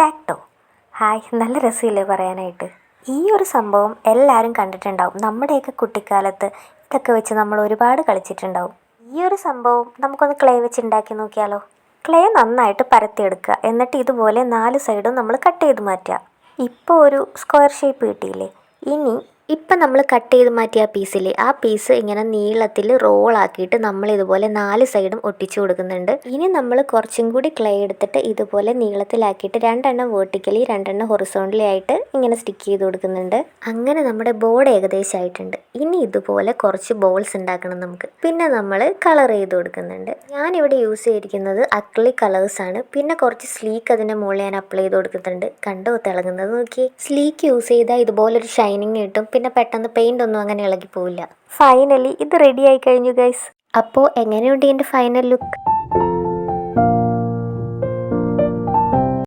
ടാക്ടോ. Hi, നല്ല രസമില്ലേ പറയാനായിട്ട്. ഈ ഒരു സംഭവം എല്ലാവരും കണ്ടിട്ടുണ്ടാവും. നമ്മുടെയൊക്കെ കുട്ടിക്കാലത്ത് ഇതൊക്കെ വെച്ച് നമ്മൾ ഒരുപാട് കളിച്ചിട്ടുണ്ടാവും. ഈ ഒരു സംഭവം നമുക്കൊന്ന് ക്ലേ വെച്ച് ഉണ്ടാക്കി നോക്കിയാലോ. ക്ലേ നന്നായിട്ട് പരത്തിയെടുക്കുക. എന്നിട്ട് ഇതുപോലെ 4 സൈഡും നമ്മൾ കട്ട് ചെയ്ത് മാറ്റുക. ഇപ്പോൾ ഒരു സ്ക്വയർ ഷേപ്പ് കിട്ടിയില്ലേ. ഇപ്പം നമ്മൾ കട്ട് ചെയ്ത് മാറ്റിയ ആ പീസ് ഇങ്ങനെ നീളത്തിൽ റോളാക്കിയിട്ട് നമ്മൾ ഇതുപോലെ 4 സൈഡും ഒട്ടിച്ചു കൊടുക്കുന്നുണ്ട്. ഇനി നമ്മൾ കുറച്ചും കൂടി ക്ലേ എടുത്തിട്ട് ഇതുപോലെ നീളത്തിലാക്കിയിട്ട് 2 എണ്ണം വേർട്ടിക്കലി 2 എണ്ണം ഹൊറിസോണ്ടലി ആയിട്ട് ഇങ്ങനെ സ്റ്റിക്ക് ചെയ്ത് കൊടുക്കുന്നുണ്ട്. അങ്ങനെ നമ്മുടെ ബോർഡ് ഏകദേശം ആയിട്ടുണ്ട്. ഇനി ഇതുപോലെ കുറച്ച് ബോൾസ് ഉണ്ടാക്കണം നമുക്ക്. പിന്നെ നമ്മൾ കളർ ചെയ്ത് കൊടുക്കുന്നുണ്ട്. ഞാനിവിടെ യൂസ് ചെയ്തിരിക്കുന്നത് അക്രിലിക് കളേഴ്സാണ്. പിന്നെ കുറച്ച് സ്ലീക്ക് അതിൻ്റെ മുകളിൽ ഞാൻ അപ്ലൈ ചെയ്ത് കൊടുക്കുന്നുണ്ട്. കണ്ടോ തിളങ്ങുന്നത് നോക്കി. സ്ലീക്ക് യൂസ് ചെയ്താൽ ഇതുപോലൊരു ഷൈനിങ് കിട്ടും. പിന്നെ പെട്ടെന്ന് പെയിൻ്റ് ഒന്നും അങ്ങനെ ഇളകി പോവില്ല. ഫൈനലി ഇത് റെഡി ആയി കഴിഞ്ഞു ഗൈസ്. അപ്പോൾ എങ്ങനെയുണ്ട് എൻ്റെ ഫൈനൽ ലുക്ക്?